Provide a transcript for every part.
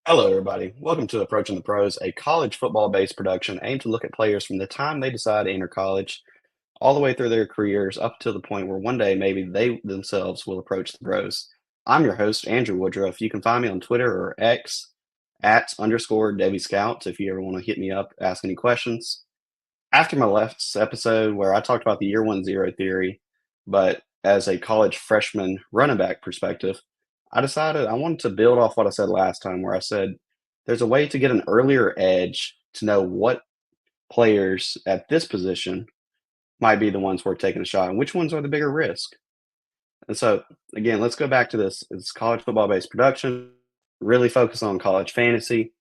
Hello, everybody. Welcome to Approaching the Pros, a college football-based production aimed to look at players from the time they decide to enter college all the way through their careers up to the point where one day maybe they themselves will approach the pros. I'm your host, Andrew Woodruff. You can find me on Twitter or X @_ Debbie Scout if you ever want to hit me up, ask any questions. After my last episode where I talked about the year one zero theory, but as a college freshman running back perspective, I decided I wanted to build off what I said last time, where I said there's a way to get an earlier edge to know what players at this position might be the ones worth taking a shot and which ones are the bigger risk. And so, again, let's go back to this. It's college football based production, really focus on college fantasy.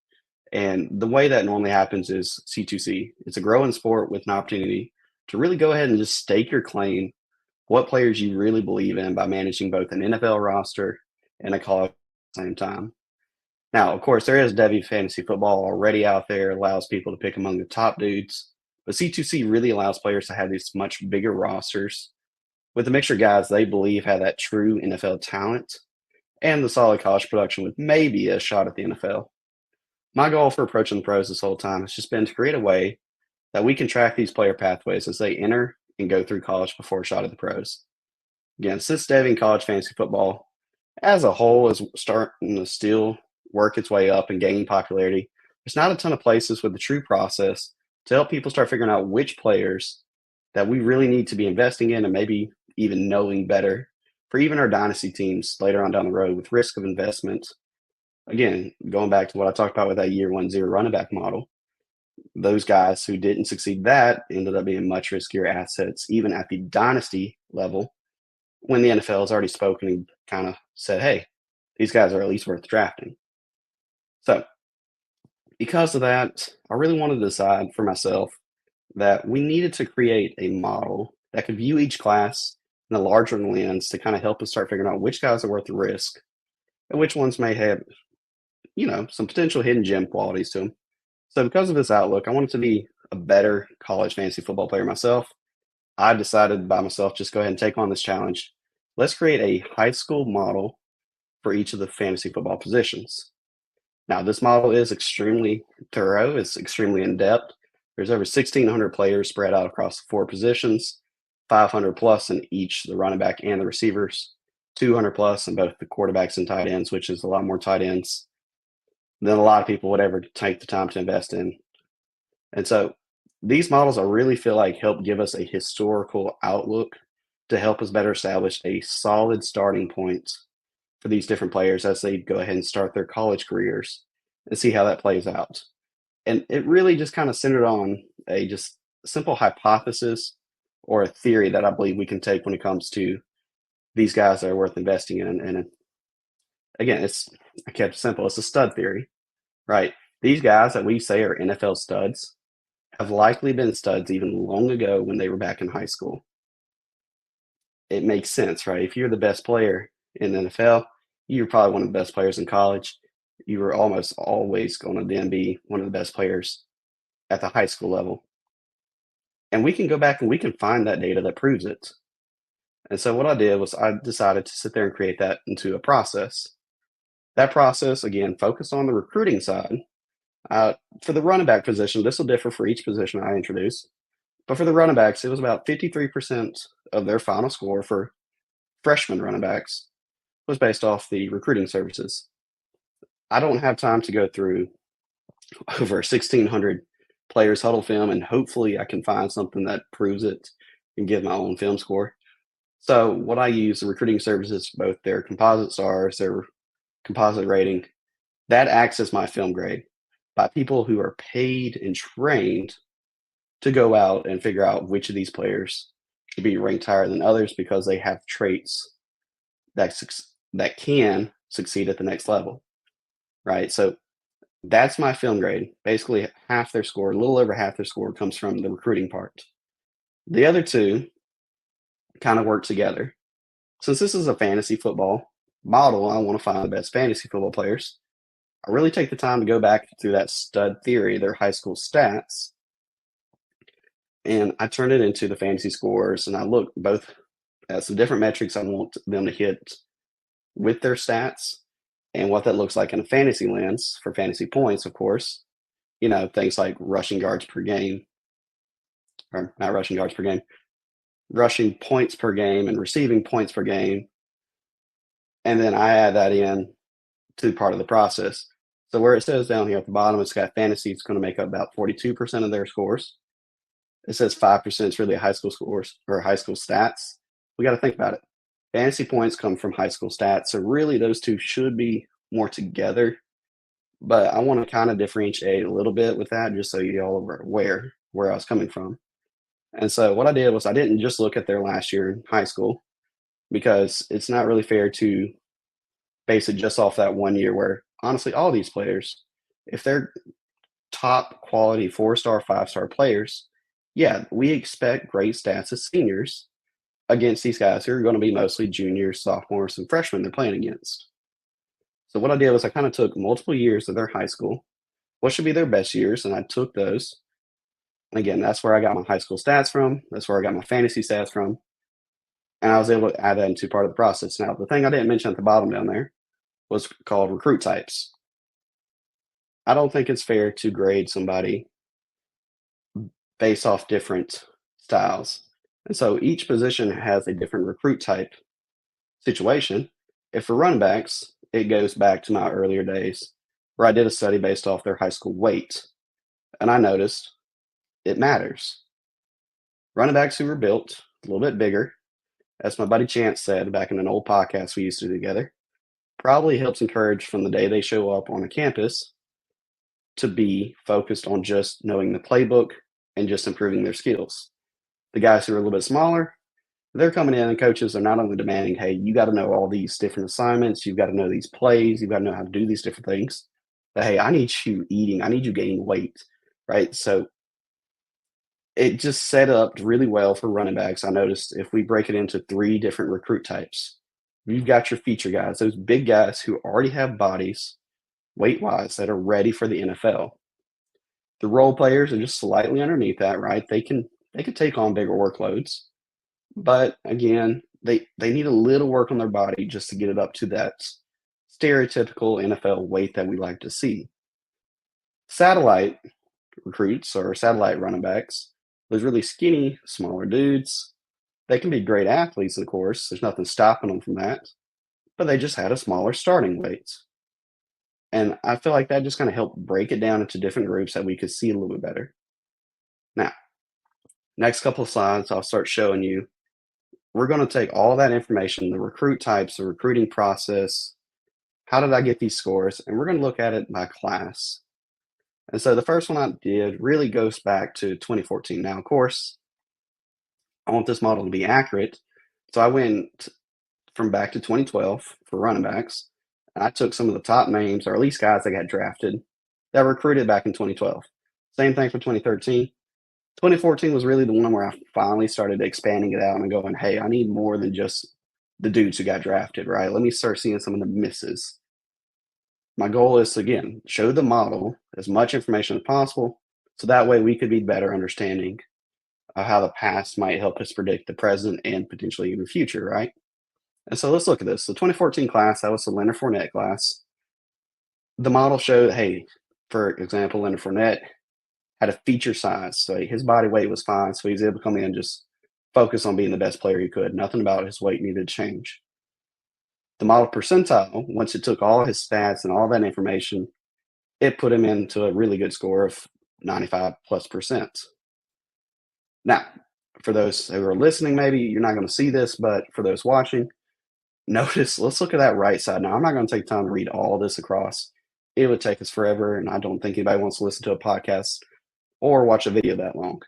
And the way that normally happens is C2C. It's a growing sport with an opportunity to really go ahead and just stake your claim what players you really believe in by managing both an NFL roster and a college at the same time. Now, of course, there is Debbie Fantasy Football already out there, allows people to pick among the top dudes. But C2C really allows players to have these much bigger rosters with a mixture of guys they believe have that true NFL talent and the solid college production with maybe a shot at the NFL. My goal for approaching the pros this whole time has just been to create a way that we can track these player pathways as they enter and go through college before a shot at the pros. Again, since Debbie and college fantasy football as a whole is starting to still work its way up and gaining popularity, there's not a ton of places with the true process to help people start figuring out which players that we really need to be investing in and maybe even knowing better for even our dynasty teams later on down the road with risk of investment. Again, going back to what I talked about with that year one zero running back model, those guys who didn't succeed that ended up being much riskier assets, even at the dynasty level, when the NFL has already spoken and kind of said, hey, these guys are at least worth drafting. So, because of that, I really wanted to decide for myself that we needed to create a model that could view each class in a larger lens to kind of help us start figuring out which guys are worth the risk and which ones may have, some potential hidden gem qualities to them. So, because of this outlook, I wanted to be a better college fantasy football player myself. I decided by myself just go ahead and take on this challenge. Let's create a high school model for each of the fantasy football positions. Now, this model is extremely thorough, it's extremely in depth. There's over 1,600 players spread out across the four positions, 500 plus in each, the running back and the receivers, 200 plus in both the quarterbacks and tight ends, which is a lot more tight ends than a lot of people would ever take the time to invest in. And so these models I really feel like help give us a historical outlook to help us better establish a solid starting point for these different players as they go ahead and start their college careers and see how that plays out. And it really just kind of centered on a just simple hypothesis or a theory that I believe we can take when it comes to these guys that are worth investing in. And again, I kept it simple. It's a stud theory, right? These guys that we say are NFL studs have likely been studs even long ago when they were back in high school. It makes sense, right? If you're the best player in the NFL, you're probably one of the best players in college. You were almost always going to then be one of the best players at the high school level. And we can go back and we can find that data that proves it. And so what I did was I decided to sit there and create that into a process. That process, again, focused on the recruiting side. For the running back position, this will differ for each position I introduce. But for the running backs, it was about 53% of their final score for freshman running backs was based off the recruiting services. I don't have time to go through over 1,600 players huddle film, and hopefully I can find something that proves it and give my own film score. So what I use, the recruiting services, both their composite stars, their composite rating, that acts as my film grade by people who are paid and trained to go out and figure out which of these players should be ranked higher than others because they have traits that can succeed at the next level, right? So that's my film grade. Basically, half their score, a little over half their score, comes from the recruiting part. The other two kind of work together. Since this is a fantasy football model, I want to find the best fantasy football players. I really take the time to go back through that stud theory, their high school stats, and I turn it into the fantasy scores. And I look both at some different metrics I want them to hit with their stats, and what that looks like in a fantasy lens for fantasy points, of course. Things like rushing yards per game, or not rushing yards per game, rushing points per game and receiving points per game. And then I add that in to part of the process. So where it says down here at the bottom, it's got fantasy, it's going to make up about 42% of their scores. It says 5% is really high school scores or high school stats. We got to think about it. Fantasy points come from high school stats. So really those two should be more together. But I want to kind of differentiate a little bit with that just so you all are aware where I was coming from. And so what I did was I didn't just look at their last year in high school because it's not really fair to base it just off that 1 year where honestly all these players, if they're top quality 4-star, 5-star players, yeah, we expect great stats as seniors against these guys who are going to be mostly juniors, sophomores, and freshmen they're playing against. So what I did was I kind of took multiple years of their high school, what should be their best years, and I took those. And again, that's where I got my high school stats from. That's where I got my fantasy stats from. And I was able to add that into part of the process. Now, the thing I didn't mention at the bottom down there was called recruit types. I don't think it's fair to grade somebody based off different styles. And so each position has a different recruit type situation. If for running backs, it goes back to my earlier days where I did a study based off their high school weight. And I noticed it matters. Running backs who were built a little bit bigger, as my buddy Chance said back in an old podcast we used to do together, probably helps encourage from the day they show up on a campus to be focused on just knowing the playbook and just improving their skills. The guys who are a little bit smaller, they're coming in and coaches are not only demanding, hey, you got to know all these different assignments, you've got to know these plays, you've got to know how to do these different things. But hey, I need you eating, I need you gaining weight, right? So it just set up really well for running backs. I noticed if we break it into 3 different recruit types, you've got your feature guys, those big guys who already have bodies, weight-wise, that are ready for the NFL. The role players are just slightly underneath that, right? They can take on bigger workloads, but again, they need a little work on their body just to get it up to that stereotypical NFL weight that we like to see. Satellite recruits or satellite running backs, those really skinny, smaller dudes, they can be great athletes, of course. There's nothing stopping them from that, but they just had a smaller starting weight. And I feel like that just kind of helped break it down into different groups that we could see a little bit better. Now, next couple of slides, I'll start showing you. We're going to take all that information, the recruit types, the recruiting process, how did I get these scores, and we're going to look at it by class. And so the first one I did really goes back to 2014. Now, of course, I want this model to be accurate. So I went from back to 2012 for running backs. And I took some of the top names, or at least guys that got drafted, that were recruited back in 2012. Same thing for 2013. 2014 was really the one where I finally started expanding it out and going, hey, I need more than just the dudes who got drafted, right? Let me start seeing some of the misses. My goal is to, again, show the model as much information as possible so that way we could be better understanding of how the past might help us predict the present and potentially even future, right? And so let's look at this. The 2014 class, that was the Leonard Fournette class. The model showed, hey, for example, Leonard Fournette had a feature size. So his body weight was fine. So he was able to come in and just focus on being the best player he could. Nothing about his weight needed to change. The model percentile, once it took all his stats and all that information, it put him into a really good score of 95+%. Now, for those who are listening, maybe you're not going to see this, but for those watching, notice, let's look at that right side. Now, I'm not going to take time to read all this across. It would take us forever, and I don't think anybody wants to listen to a podcast or watch a video that long.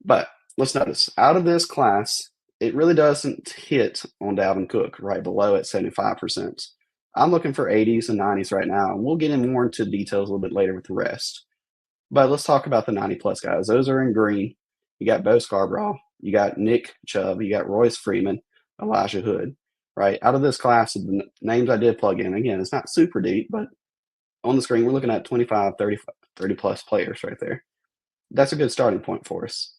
But let's notice, out of this class, it really doesn't hit on Dalvin Cook right below at 75%. I'm looking for 80s and 90s right now, and we'll get in more into details a little bit later with the rest. But let's talk about the 90-plus guys. Those are in green. You got Bo Scarborough. You got Nick Chubb. You got Royce Freeman, Elijah Hood, right? Out of this class, of the names I did plug in, again, it's not super deep, but on the screen, we're looking at 25, 30-plus players right there. That's a good starting point for us.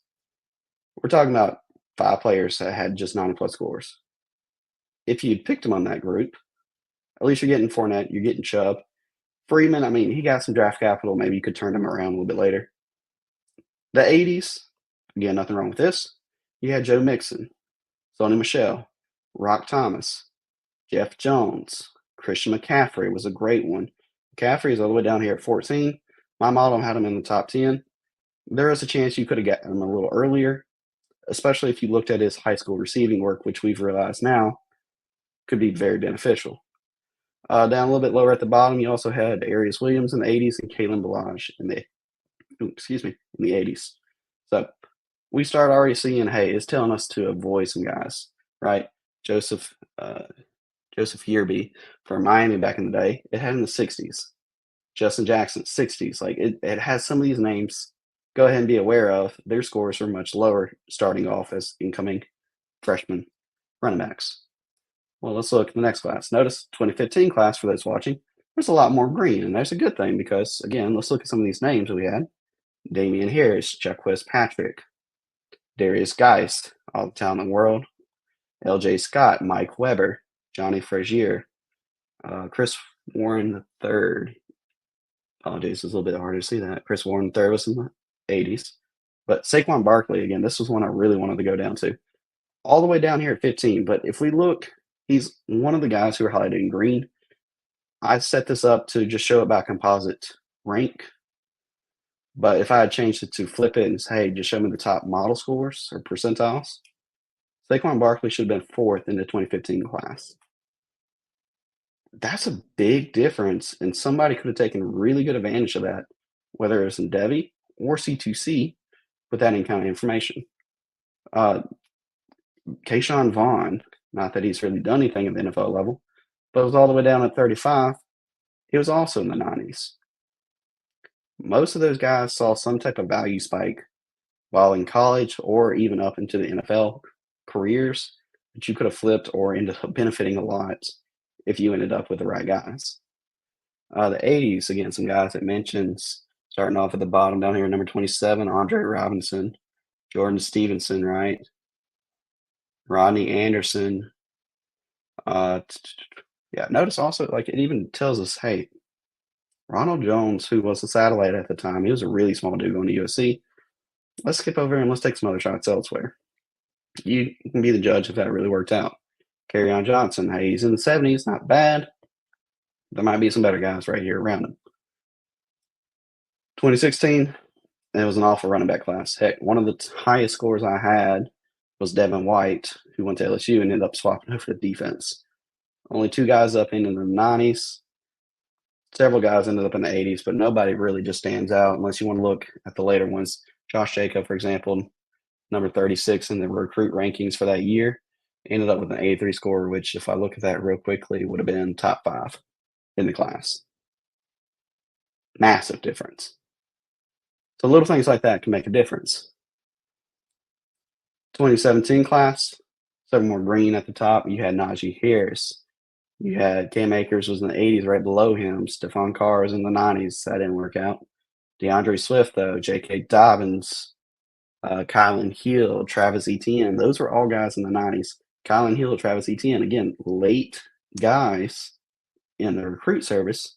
We're talking about 5 players that had just 90-plus scores. If you'd picked them on that group, At least you're getting Fournette, you're getting Chubb. Freeman, I mean, he got some draft capital. Maybe you could turn him around a little bit later. The 80s, again, nothing wrong with this. You had Joe Mixon, Sony Michel, Rock Thomas, Jeff Jones, Christian McCaffrey was a great one. McCaffrey is all the way down here at 14. My model had him in the top 10. There is a chance you could have gotten him a little earlier, especially if you looked at his high school receiving work, which we've realized now could be very beneficial. Down a little bit lower at the bottom, you also had Arius Williams in the 80s and Kalen Balaj in the in the 80s. So we start already seeing, hey, it's telling us to avoid some guys, right? Joseph Yearby for Miami back in the day, it had in the 60s. Justin Jackson, 60s. Like it has some of these names. Go ahead and be aware of. Their scores are much lower starting off as incoming freshman running backs. Well, let's look at the next class. Notice 2015 class, for those watching, there's a lot more green, and that's a good thing because, again, let's look at some of these names that we had. Damian Harris, Jaquez Patrick, Darius Geist, all the talent in the world, LJ Scott, Mike Weber, Johnny Frazier, Chris Warren III. Apologies, it's a little bit harder to see that. Chris Warren III was in the 80s. But Saquon Barkley, again, this was one I really wanted to go down to. All the way down here at 15. But if we look, he's one of the guys who are highlighted in green. I set this up to just show it by composite rank. But if I had changed it to flip it and say, hey, just show me the top model scores or percentiles, Saquon Barkley should have been 4th in the 2015 class. That's a big difference, and somebody could have taken really good advantage of that, whether it was in Devi or C2C, with that kind of information. Keyshawn Vaughn, not that he's really done anything at the NFL level, but it was all the way down at 35. He was also in the 90s. Most of those guys saw some type of value spike while in college or even up into the NFL careers that you could have flipped or ended up benefiting a lot if you ended up with the right guys. The 80s, again, some guys that mentions starting off at the bottom down here, number 27, Andre Robinson, Jordan Stevenson, right? Rodney Anderson. Yeah, notice also, like, it even tells us, hey, Ronald Jones, who was a satellite at the time, he was a really small dude going to USC. Let's skip over and let's take some other shots elsewhere. You can be the judge if that really worked out. Kerryon Johnson, hey, he's in the 70s, not bad. There might be some better guys right here around him. 2016, it was an awful running back class. Heck, one of the highest scores I had was Devin White, who went to LSU and ended up swapping over to defense. Only 2 guys up into the 90s. Several guys ended up in the 80s, but nobody really just stands out unless you want to look at the later ones. Josh Jacob, for example, number 36 in the recruit rankings for that year, ended up with an 83 score, which, if I look at that real quickly, would have been top 5 in the class. Massive difference. So little things like that can make a difference. 2017 class, several more green at the top. You had Najee Harris. You had Cam Akers was in the 80s right below him. Stephon Carr was in the 90s. That didn't work out. DeAndre Swift, though, J.K. Dobbins, Kylan Hill, Travis Etienne. Those were all guys in the 90s. Kylan Hill, Travis Etienne, again, late guys in the recruit service.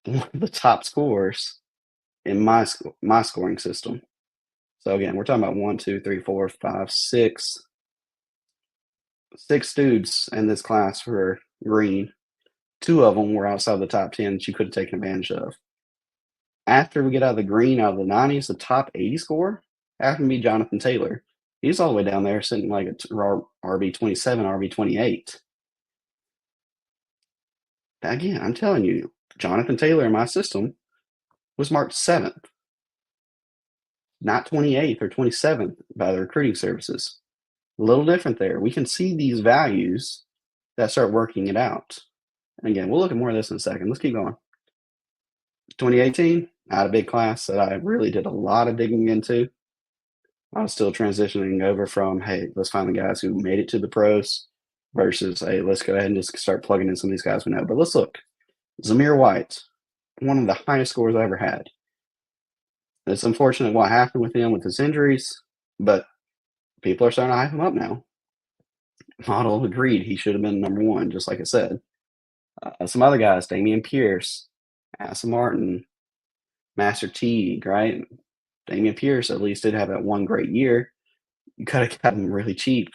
One of the top scorers in my scoring system. So again, we're talking about 1, 2, 3, 4, 5, 6. 6 dudes in this class for green. 2 of them were outside the top 10 that you could have taken advantage of. After we get out of the green, out of the 90s, the top 80 score happened to be Jonathan Taylor. He's all the way down there sitting like a RB 27, RB 28. Again, I'm telling you, Jonathan Taylor in my system was marked 7th, not 28th or 27th by the recruiting services. A little different there. We can see these values that start working it out. And again, we'll look at more of this in a second. Let's keep going. 2018, not a big class that I really did a lot of digging into. I was still transitioning over from, hey, let's find the guys who made it to the pros versus, hey, let's go ahead and just start plugging in some of these guys we know. But let's look. Zamir White, one of the highest scores I ever had. It's unfortunate what happened with him with his injuries, but people are starting to hype him up now. Model agreed he should have been number 1, just like I said. Some other guys, Damian Pierce, Asa Martin, Master Teague, right? Damian Pierce at least did have that one great year. You could have got him really cheap,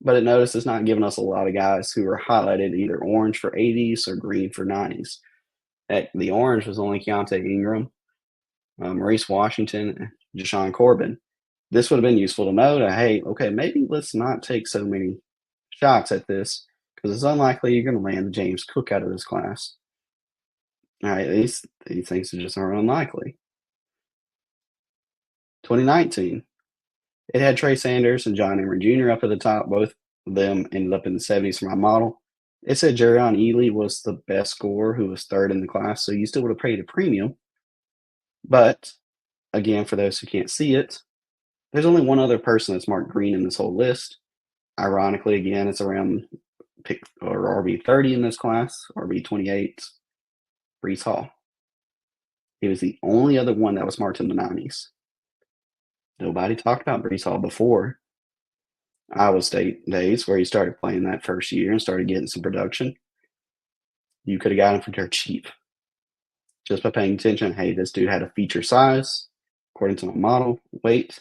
but it notice it's not giving us a lot of guys who are highlighted either orange for 80s or green for 90s. Heck, the orange was only Keontae Ingram, Maurice Washington, Jashawn Corbin. This would have been useful to know that, hey, okay, maybe let's not take so many shots at this because it's unlikely you're going to land James Cook out of this class. All right, these things just are unlikely. 2019, it had Trey Sanders and John Emory Jr. up at the top. Both of them ended up in the 70s for my model. It said Jerrion Ely was the best scorer, who was third in the class, so you still would have paid a premium. But again, for those who can't see it, there's only one other person that's marked green in this whole list. Ironically, again, it's around pick or RB 30 in this class, RB 28, Brees Hall. He was the only other one that was marked in the 90s. Nobody talked about Brees Hall before Iowa State days, where he started playing that first year and started getting some production. You could have got him for dirt cheap just by paying attention. Hey, this dude had a feature size according to my model, weight,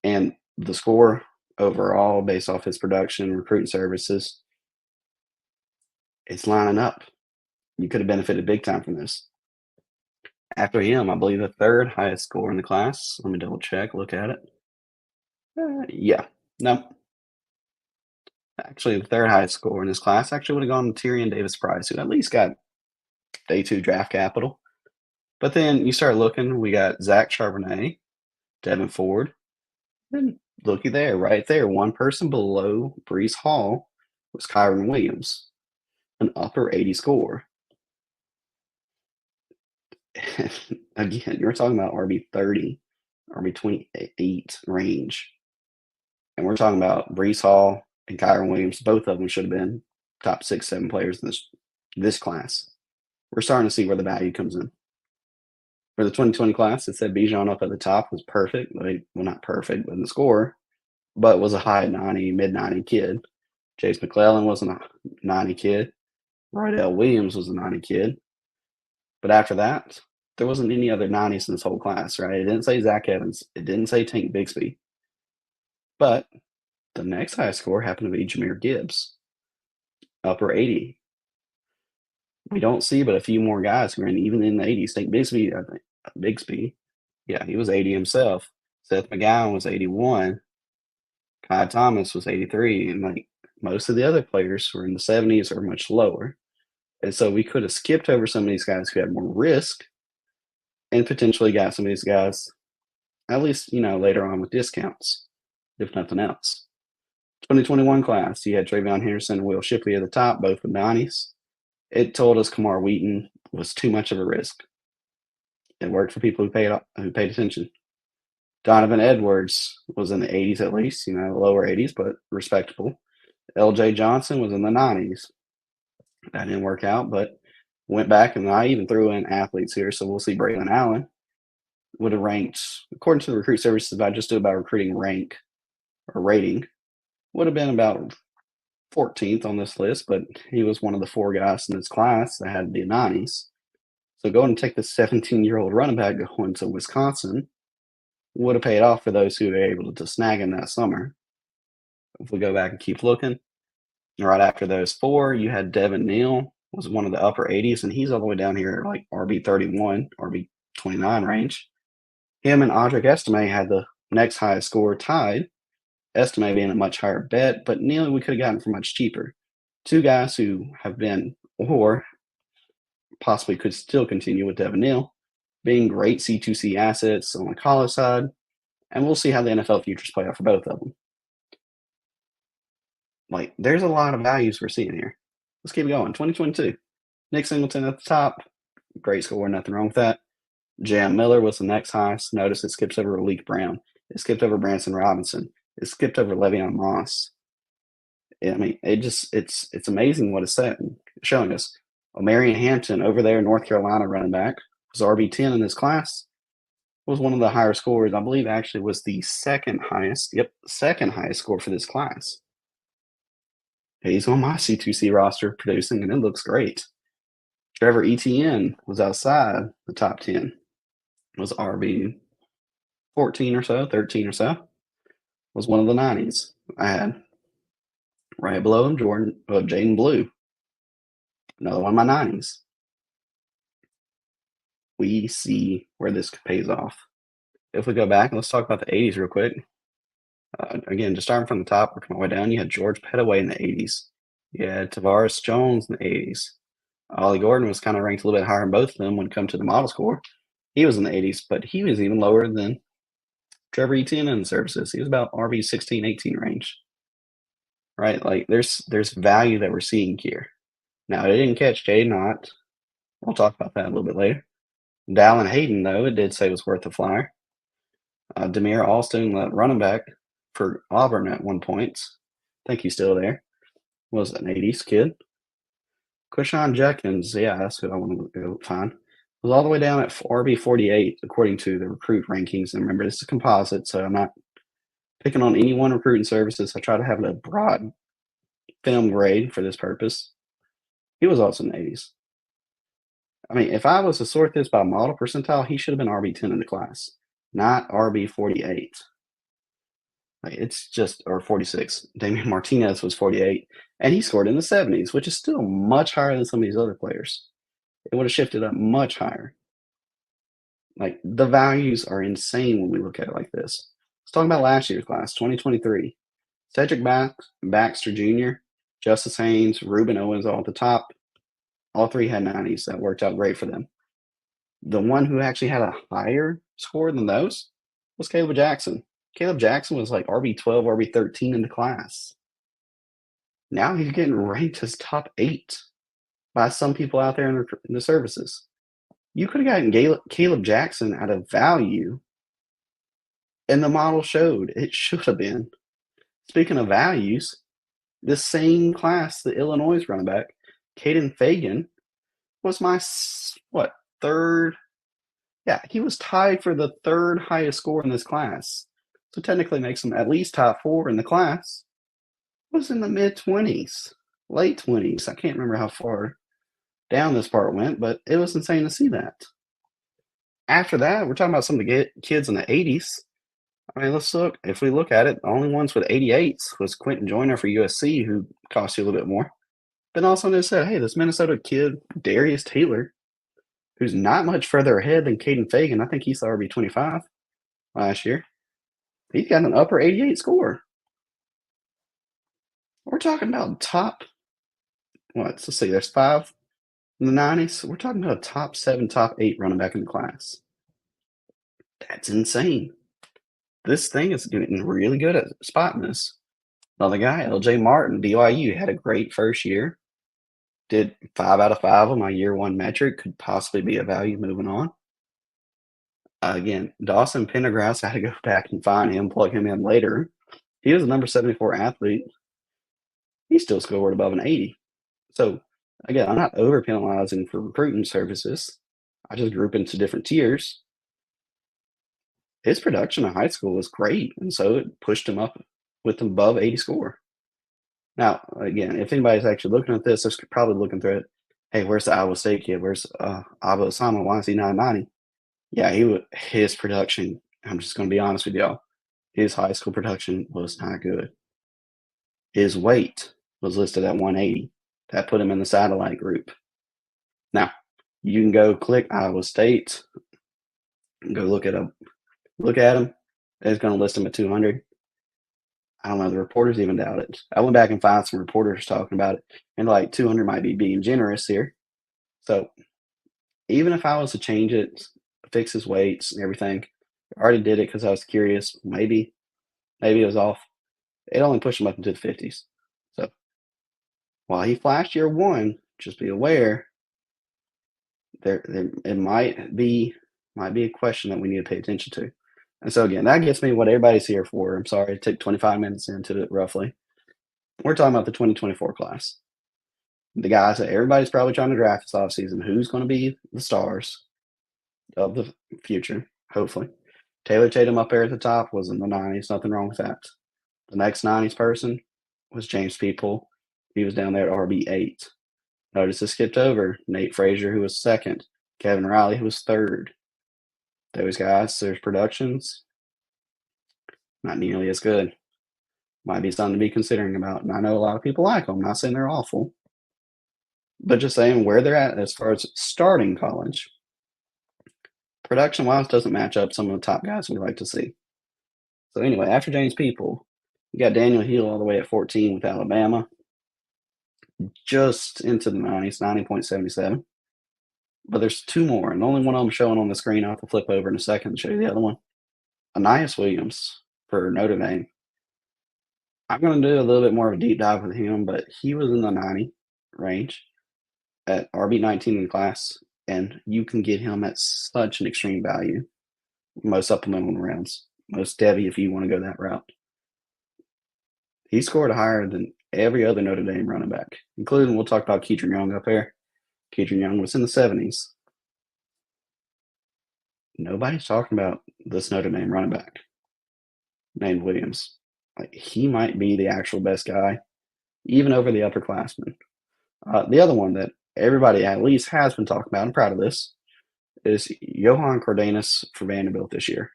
and the score overall based off his production, recruiting services. It's lining up. You could have benefited big time from this. After him, I believe the third highest score in the class. Let me double check, look at it. Yeah, no. Actually, the third highest score in this class actually would have gone to Tyrion Davis Price, who at least got day 2 draft capital. But then you start looking, we got Zach Charbonnet, Devin Ford, then looky there, right there, one person below Brees Hall was Kyron Williams, an upper 80 score. Again, you're talking about RB 30, RB 28 range. And we're talking about Brees Hall and Kyron Williams. Both of them should have been top 6, 7 players in this class. We're starting to see where the value comes in. For the 2020 class, it said Bijan up at the top was perfect. Well, not perfect, but in the score, but was a high 90, mid 90 kid. Chase McClellan wasn't a 90 kid. Rydell Williams was a 90 kid. But after that, there wasn't any other 90s in this whole class, right? It didn't say Zach Evans. It didn't say Tank Bigsby. But the next highest score happened to be Jahmyr Gibbs, upper 80. We don't see but a few more guys who are even in the 80s. Tank Bigsby, I think. Bigsby, yeah, he was 80 himself. Seth McGowan was 81. Kai Thomas was 83. And like most of the other players were in the 70s or much lower. And so we could have skipped over some of these guys who had more risk and potentially got some of these guys, at least, later on with discounts, if nothing else. 2021 class, you had Travion Henderson and Will Shipley at the top, both with 90s. It told us Kamar Wheaton was too much of a risk. It worked for people who paid attention. Donovan Edwards was in the 80s at least, lower 80s, but respectable. LJ Johnson was in the 90s. That didn't work out, but went back, and I even threw in athletes here, so we'll see. Braylon Allen would have ranked, according to the recruit services, if I just do about recruiting rank or rating, would have been about 14th on this list, but he was one of the 4 guys in this class that had the 90s. So going to take the 17-year-old running back going to Wisconsin would have paid off for those who were able to snag him that summer. If we go back and keep looking, right after those 4, you had Devin Neal, was one of the upper 80s, and he's all the way down here like RB 31, RB 29 range. Him and Audric Estime had the next highest score tied, Estime being a much higher bet, but Neal we could have gotten for much cheaper. 2 guys who have been, or possibly could still continue with Devin Neal, being great C2C assets on the college side, and we'll see how the NFL futures play out for both of them. Like, there's a lot of values we're seeing here. Let's keep it going. 2022. Nick Singleton at the top. Great score, nothing wrong with that. Jam Miller was the next highest. Notice it skips over Malik Brown. It skipped over Branson Robinson. It skipped over Le'Veon Moss. I mean, it's amazing what it's showing us. O'Marion Hampton over there, North Carolina running back, was RB10 in this class. Was one of the higher scores. I believe actually was the second highest. Yep, second highest score for this class. He's on my C2C roster producing, and it looks great. Trevor Etienne was outside the top 10. Was RB 14 or so, 13 or so. Was one of the 90s. I had right below him, Jaden Blue. Another one of my 90s. We see where this pays off. If we go back, let's talk about the 80s real quick. Again, just starting from the top, working my way down, you had George Pettaway in the 80s. You had Tavares Jones in the 80s. Ollie Gordon was kind of ranked a little bit higher in both of them when it comes to the model score. He was in the 80s, but he was even lower than Trevor Etienne in the services. He was about RB 16, 18 range. Right? Like there's value that we're seeing here. Now, it didn't catch Jay Knott. We'll talk about that a little bit later. Dallin Hayden, though, it did say was worth a flyer. Demir Alston, the running back for Auburn at 1 point. I think he's still there. Was an 80s kid. Quishon Judkins, yeah, that's who I want to go find. Was all the way down at RB 48 according to the recruit rankings. And remember, this is a composite, so I'm not picking on any one recruiting services. I try to have a broad film grade for this purpose. He was also in the 80s. I mean, if I was to sort this by model percentile, he should have been RB 10 in the class, not RB 48. Like it's just, or 46. Damian Martinez was 48, and he scored in the 70s, which is still much higher than some of these other players. It would have shifted up much higher. Like the values are insane when we look at it like this. Let's talk about last year's class, 2023. Cedric Baxter Jr., Justice Haynes, Ruben Owens all at the top. All three had 90s. That worked out great for them. The one who actually had a higher score than those was Caleb Jackson. Caleb Jackson was like RB 12, RB 13 in the class. Now he's getting ranked as top 8 by some people out there in the services. You could have gotten Caleb Jackson at a value, and the model showed it should have been. Speaking of values, this same class, the Illinois running back, Caden Fagan, was my, third? Yeah, he was tied for the third highest score in this class. So technically makes him at least top 4 in the class. Was in the mid-20s, late 20s. I can't remember how far down this part went, but it was insane to see that. After that, we're talking about some of the kids in the 80s. I mean, let's look. If we look at it, the only ones with 88s was Quentin Joyner for USC, who cost you a little bit more. But also they said, hey, this Minnesota kid, Darius Taylor, who's not much further ahead than Caden Fagan. I think he's the RB 25 last year. He's got an upper 88 score. We're talking about top, let's see, there's 5 in the 90s. We're talking about a top 7, top 8 running back in the class. That's insane. This thing is getting really good at spotting this. Another guy, LJ Martin, BYU, had a great first year. Did 5 out of 5 on my year 1 metric. Could possibly be a value moving on. Again, Dawson Pendergrass, I had to go back and find him, plug him in later. He was a number 74 athlete. He still scored above an 80. So, again, I'm not over penalizing for recruiting services. I just group into different tiers. His production in high school was great, and so it pushed him up with an above 80 score. Now, again, if anybody's actually looking at this, they're probably looking through it. Hey, where's the Iowa State kid? Where's Aba Osama? Why is he 990? Yeah, his production, I'm just going to be honest with y'all, his high school production was not good. His weight was listed at 180. That put him in the satellite group. Now, you can go click Iowa State, go look at him. It's going to list him at 200. I don't know. The reporters even doubt it. I went back and found some reporters talking about it, and like 200 might be being generous here. So even if I was to change it, fix his weights and everything, I already did it because I was curious. Maybe it was off. It only pushed him up into the 50s. So while he flashed year 1, just be aware it might be a question that we need to pay attention to. And so again, that gets me what everybody's here for. I'm sorry, it took 25 minutes into it roughly. We're talking about the 2024 class. The guys that everybody's probably trying to draft this offseason. Who's going to be the stars of the future, hopefully. Taylor Tatum up there at the top was in the 90s. Nothing wrong with that. The next 90s person was James People. He was down there at RB 8. Notice it skipped over Nate Frazier, who was second, Kevin Riley, who was third. Those guys, their productions, not nearly as good. Might be something to be considering about. And I know a lot of people like them. I'm not saying they're awful, but just saying where they're at as far as starting college. Production wise, doesn't match up some of the top guys we like to see. So, anyway, after James People, you got Daniel Hill all the way at 14 with Alabama, just into the 90s, 90.77. But there's two more, and only one of them showing on the screen. I'll have to flip over in a second and show you the other one. Anais Williams for Notre Dame. I'm going to do a little bit more of a deep dive with him, but he was in the 90 range at RB 19 in the class, and you can get him at such an extreme value. Most supplemental rounds, most Debbie if you want to go that route. He scored higher than every other Notre Dame running back, including, we'll talk about Keaton Young up there. Keaton Young was in the 70s. Nobody's talking about this Notre Dame running back named Williams. Like, he might be the actual best guy, even over the upperclassmen. The other one that everybody at least has been talking about, I'm proud of this, is Johan Cardenas for Vanderbilt this year.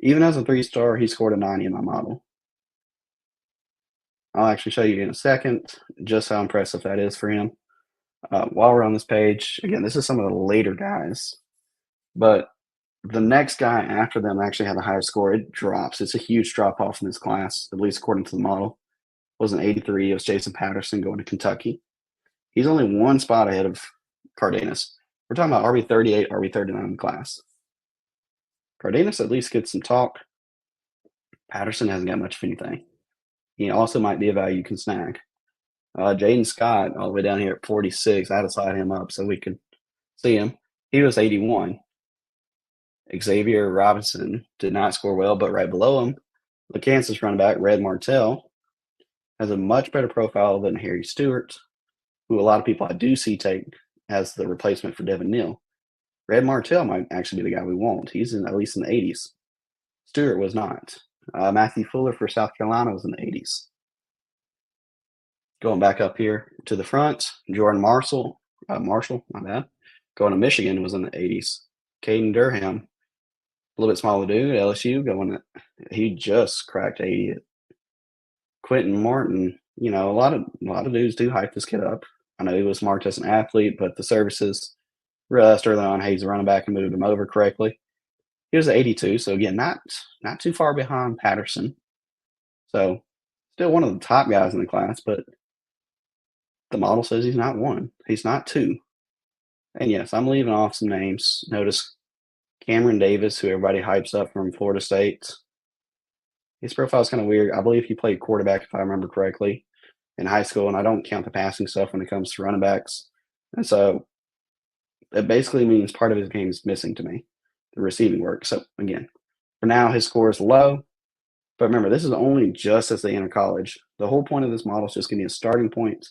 Even as a 3-star, he scored a 90 in my model. I'll actually show you in a second just how impressive that is for him. While we're on this page, again, this is some of the later guys, but the next guy after them actually had the highest score. It drops. It's a huge drop off in this class, at least according to the model. It was an 83. It was Jason Patterson going to Kentucky. He's only one spot ahead of Cardenas. We're talking about RB 38, RB 39 in the class. Cardenas at least gets some talk. Patterson hasn't got much of anything. He also might be a value you can snag. Jaden Scott, all the way down here at 46. I had to slide him up so we could see him. He was 81. Xavier Robinson did not score well, but right below him, the Kansas running back, Red Martell, has a much better profile than Harry Stewart, who a lot of people I do see take as the replacement for Devin Neal. Red Martell might actually be the guy we want. He's at least in the 80s. Stewart was not. Matthew Fuller for South Carolina was in the 80s. Going back up here to the front, Jordan Marshall, my bad, going to Michigan was in the 80s. Caden Durham, a little bit smaller dude, LSU, he just cracked 80. Quentin Martin, a lot of dudes do hype this kid up. I know he was marked as an athlete, but the services realized early on, hey, he's a running back and moved him over correctly. He was 82, so again, not too far behind Patterson. So still one of the top guys in the class, but the model says he's not one. He's not two. And yes, I'm leaving off some names. Notice Cameron Davis, who everybody hypes up from Florida State. His profile is kind of weird. I believe he played quarterback, if I remember correctly, in high school, and I don't count the passing stuff when it comes to running backs. And so it basically means part of his game is missing to me, the receiving work. So again, for now, his score is low. But remember, this is only just as they enter college. The whole point of this model is just giving you a starting point.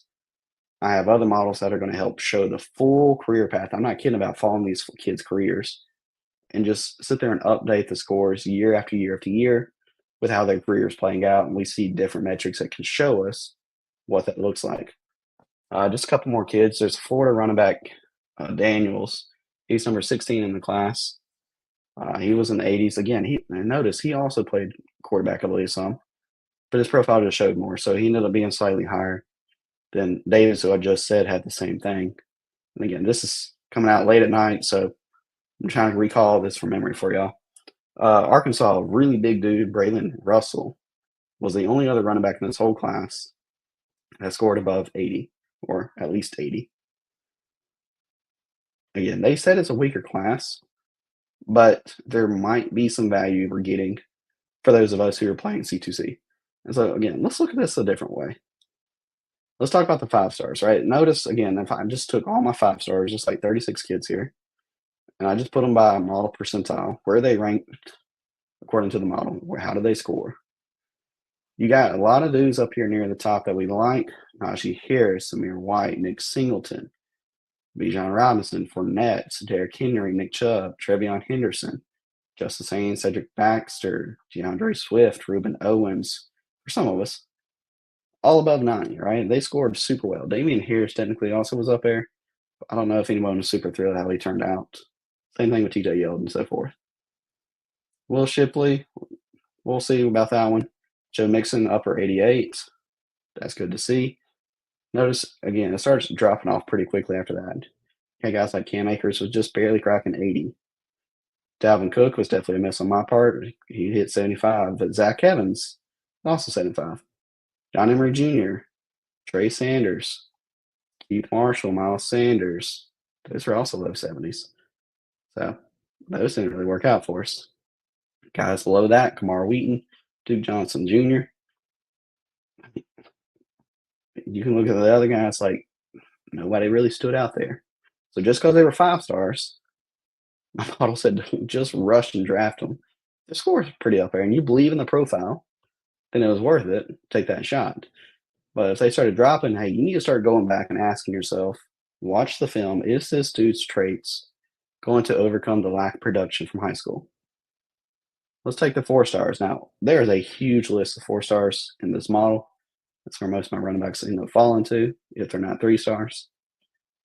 I have other models that are going to help show the full career path. I'm not kidding about following these kids' careers and just sit there and update the scores year after year after year with how their career is playing out. And we see different metrics that can show us what that looks like. Just a couple more kids. There's Florida running back Daniels. He's number 16 in the class. He was in the 80s. Again, notice he also played quarterback, I believe, some. But his profile just showed more. So he ended up being slightly higher than Davis, who I just said had the same thing. And again, this is coming out late at night, so I'm trying to recall this from memory for y'all. Arkansas, really big dude, Braylon Russell, was the only other running back in this whole class that scored above 80, or at least 80. Again, they said it's a weaker class, but there might be some value we're getting for those of us who are playing C2C. And so, again, let's look at this a different way. Let's talk about the 5 stars, right? Notice, again, if I just took all my 5 stars, just like 36 kids here, and I just put them by model percentile, where they ranked according to the model, how do they score? You got a lot of dudes up here near the top that we like. Najee Harris, Samir White, Nick Singleton, Bijan Robinson, Fournette, Derrick Henry, Nick Chubb, Trevion Henderson, Justice Haynes, Cedric Baxter, DeAndre Swift, Reuben Owens, for some of us. all above 90, right? They scored super well. Damian Harris technically also was up there. I don't know if anyone was super thrilled how he turned out. Same thing with TJ Yeldon and so forth. Will Shipley, we'll see about that one. Joe Mixon, upper 88. That's good to see. Notice, again, it starts dropping off pretty quickly after that. Okay, guys like Cam Akers was just barely cracking 80. Dalvin Cook was definitely a miss on my part. He hit 75. But Zach Evans, also 75. John Emery Jr., Trey Sanders, Keith Marshall, Miles Sanders. Those are also low 70s. So those didn't really work out for us. Guys below that, Kamar Wheaton, Duke Johnson Jr. You can look at the other guys like nobody really stood out there. So just because they were 5 stars, my model said just rush and draft them. The score is pretty up there, and you believe in the profile, then it was worth it. Take that shot. But if they started dropping, hey, you need to start going back and asking yourself, watch the film. Is this dude's traits going to overcome the lack of production from high school? Let's take the 4 stars. Now, there is a huge list of 4 stars in this model. That's where most of my running backs fall into if they're not 3 stars.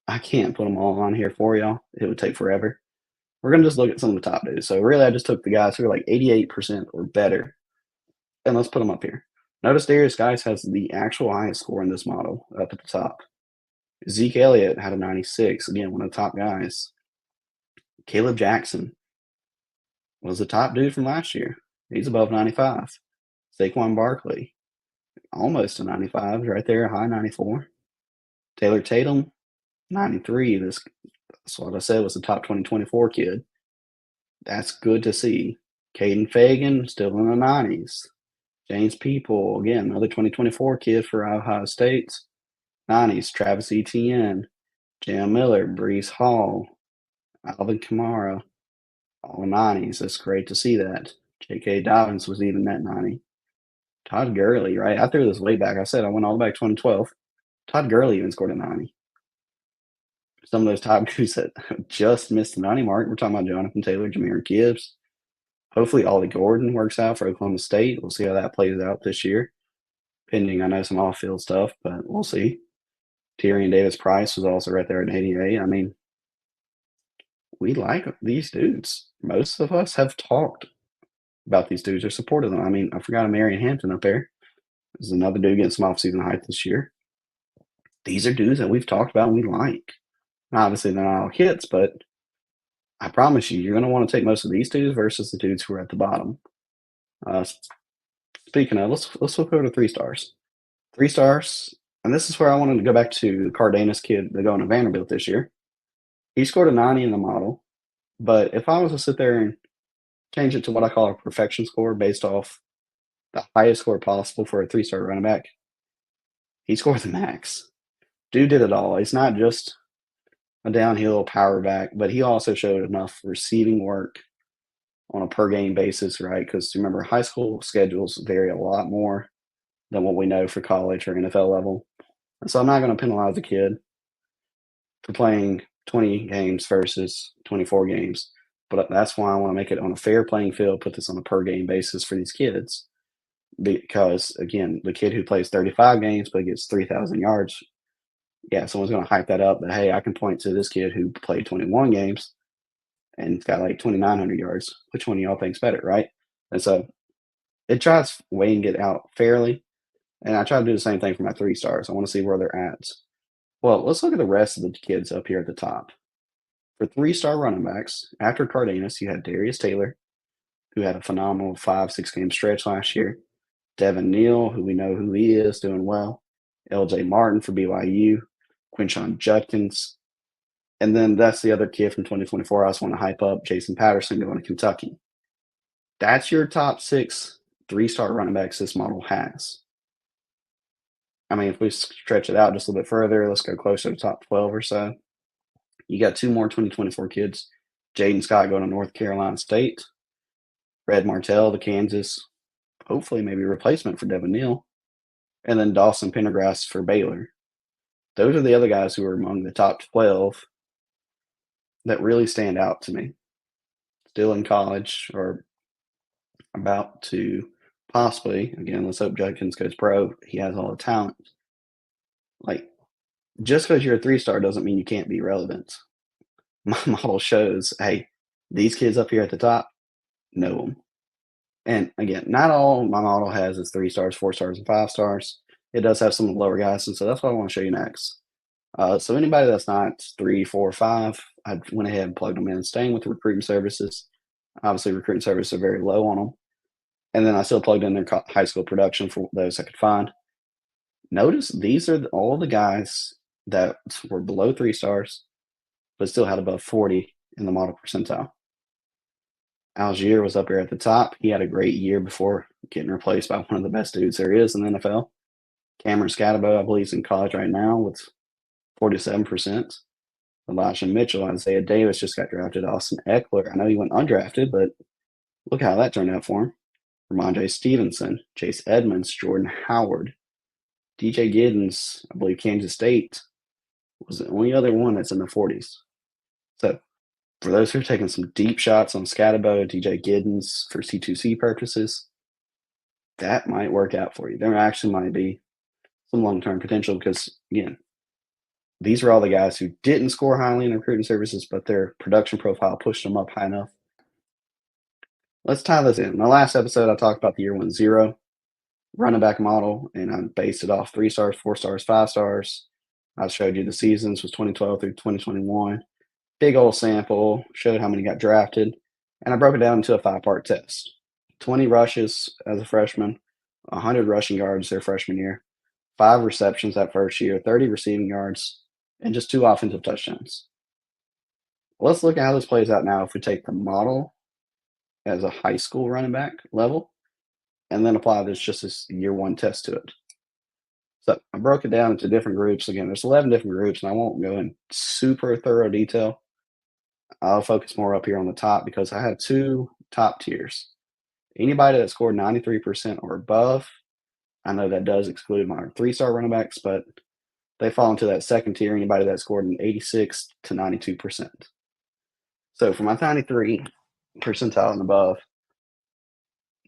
I can't put them all on here for y'all. It would take forever. We're going to just look at some of the top dudes. So really, I just took the guys who are like 88% or better, and let's put them up here. Notice Darius Guice has the actual highest score in this model up at the top. Zeke Elliott had a 96, again, one of the top guys. Caleb Jackson was the top dude from last year. He's above 95. Saquon Barkley, almost a 95, right there, high 94. Taylor Tatum, 93. That's what I said was the top 2024 kid. That's good to see. Caden Fagan, still in the 90s. James People, again, another 2024 kid for Ohio State. 90s. Travis Etienne, Jam Miller, Brees Hall, Alvin Kamara, all 90s. That's great to see that. J.K. Dobbins was even at 90. Todd Gurley, right? I threw this way back. I said I went all the way back to 2012. Todd Gurley even scored a 90. Some of those top dudes that just missed the 90 mark. We're talking about Jonathan Taylor, Jahmyr Gibbs. Hopefully Ollie Gordon works out for Oklahoma State. We'll see how that plays out this year. Pending, I know, some off-field stuff, but we'll see. Tyrion Davis-Price was also right there at 88. I mean, we like these dudes. Most of us have talked about these dudes or supported them. I mean, I forgot Marion Hampton up there. There's another dude getting some off-season hype this year. These are dudes that we've talked about and we like. Obviously, they're not all hits, but I promise you, you're going to want to take most of these dudes versus the dudes who are at the bottom. Speaking of, let's flip over to 3 stars. 3 stars, and this is where I wanted to go back to the Cardenas kid that going to Vanderbilt this year. He scored a 90 in the model, but if I was to sit there and change it to what I call a perfection score based off the highest score possible for a 3-star running back, he scored the max. Dude did it all. He's not just a downhill power back, but he also showed enough receiving work on a per game basis, right? Because remember, high school schedules vary a lot more than what we know for college or NFL level. And so I'm not going to penalize a kid for playing 20 games versus 24 games. But that's why I want to make it on a fair playing field, put this on a per game basis for these kids. Because, again, the kid who plays 35 games but gets 3,000 yards, yeah, someone's going to hype that up. But, hey, I can point to this kid who played 21 games and got like 2,900 yards. Which one of y'all think's better, right? And so it tries to weigh and get out fairly. And I try to do the same thing for my 3 stars. I want to see where they're at. Well, let's look at the rest of the kids up here at the top. For 3-star running backs, after Cardenas, you had Darius Taylor, who had a phenomenal 5-6 game stretch last year. Devin Neal, who we know who he is, doing well. L.J. Martin for BYU. Quinshon Judkins. And then that's the other kid from 2024 I just want to hype up, Jason Patterson going to Kentucky. That's your top 6 3-star running backs this model has. I mean, if we stretch it out just a little bit further, let's go closer to top 12 or so. You got 2 more 2024 kids. Jaden Scott going to North Carolina State. Red Martell to Kansas. Hopefully maybe a replacement for Devin Neal. And then Dawson Pendergrass for Baylor. Those are the other guys who are among the top 12 that really stand out to me. Still in college or about to Possibly. Again, let's hope Judkins goes pro. He has all the talent. Like, just because you're a 3-star doesn't mean you can't be relevant. My model shows, hey, these kids up here at the top know them. And again, not all my model has is 3-stars, 4-stars, and 5-stars. It does have some lower guys, and so that's what I want to show you next. So anybody that's not 3, 4, 5, I went ahead and plugged them in, staying with the recruiting services. Obviously, recruiting services are very low on them. And then I still plugged in their high school production for those I could find. Notice these are all the guys that were below 3-stars, but still had above 40 in the model percentile. Algier was up here at the top. He had a great year before getting replaced by one of the best dudes there is in the NFL. Cameron Scatabo, I believe, is in college right now with 47%. Elijah Mitchell, Isaiah Davis just got drafted. Austin Eckler, I know he went undrafted, but look how that turned out for him. Ramondre Stevenson, Chase Edmonds, Jordan Howard, DJ Giddens, I believe Kansas State was the only other one that's in the 40s. So for those who are taking some deep shots on Scatabo, DJ Giddens for C2C purposes, that might work out for you. There actually might be some long-term potential because, again, these are all the guys who didn't score highly in recruiting services, but their production profile pushed them up high enough. Let's tie this in. In the last episode, I talked about the year 1-0 running back model, and I based it off 3-stars, 4-stars, 5-stars. I showed you the seasons was 2012 through 2021. Big old sample, showed how many got drafted, and I broke it down into a 5-part test. 20 rushes as a freshman, 100 rushing yards their freshman year, 5 receptions that first year, 30 receiving yards, and just 2 offensive touchdowns. Let's look at how this plays out now if we take the model as a high school running back level and then apply this just as year 1 test to it. So I broke it down into different groups. Again, there's 11 different groups, and I won't go in super thorough detail. I'll focus more up here on the top because I had 2 top tiers. Anybody that scored 93% or above, I know that does exclude my 3-star running backs, but they fall into that second tier, anybody that scored an 86 to 92%. So for my 93 percentile and above,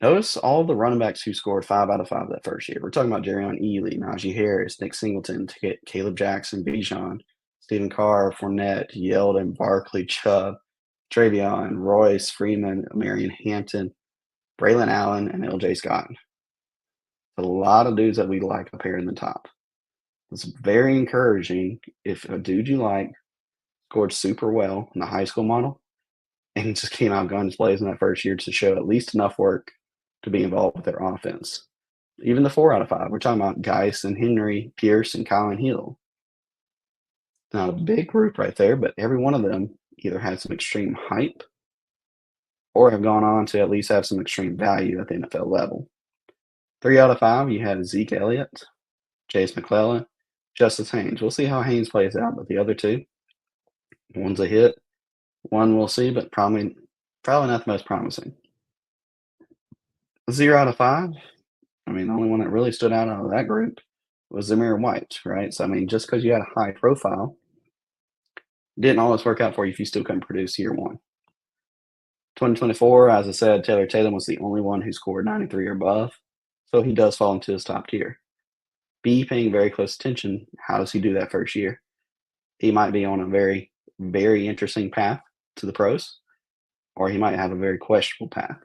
notice all the running backs who scored 5 out of 5 that first year. We're talking about Jerrion Ely, Najee Harris, Nick Singleton, Caleb Jackson, Bijan, Stephen Carr, Fournette, Yeldon, Barkley, Chubb, Travion, Royce, Freeman, Marion Hampton, Braylon Allen, and LJ Scott. A lot of dudes that we like up here in the top. It's very encouraging if a dude you like scored super well in the high school model and just came out guns blazing that first year to show at least enough work to be involved with their offense. Even the 4 out of 5, we're talking about Geis and Henry, Pierce, and Colin Hill. Not a big group right there, but every one of them either had some extreme hype or have gone on to at least have some extreme value at the NFL level. 3 out of 5, you had Zeke Elliott, Chase McClellan, Justice Haynes. We'll see how Haynes plays out, but the other 2, one's a hit, one we'll see, but probably not the most promising. 0 out of 5, I mean, the only one that really stood out of that group was Zamir White, right? So, I mean, just because you had a high profile didn't always work out for you if you still couldn't produce year 1. 2024, as I said, Taylor Tatum was the only one who scored 93 or above, so he does fall into his top tier. Be paying very close attention. How does he do that first year? He might be on a very, very interesting path to the pros, or he might have a very questionable path.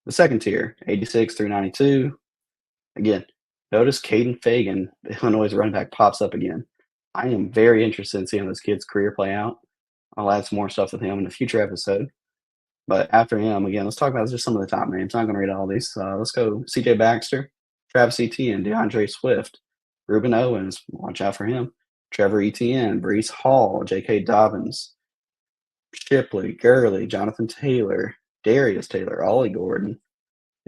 The second tier, 86 through 92. Again, notice Caden Fagan, the Illinois running back, pops up again. I am very interested in seeing this kid's career play out. I'll add some more stuff with him in a future episode. But after him, again, let's talk about just some of the top names. I'm not going to read all these. Let's go CJ Baxter, Travis Etienne, DeAndre Swift, Ruben Owens, watch out for him, Trevor Etienne, Breece Hall, J.K. Dobbins, Shipley, Gurley, Jonathan Taylor, Darius Taylor, Ollie Gordon,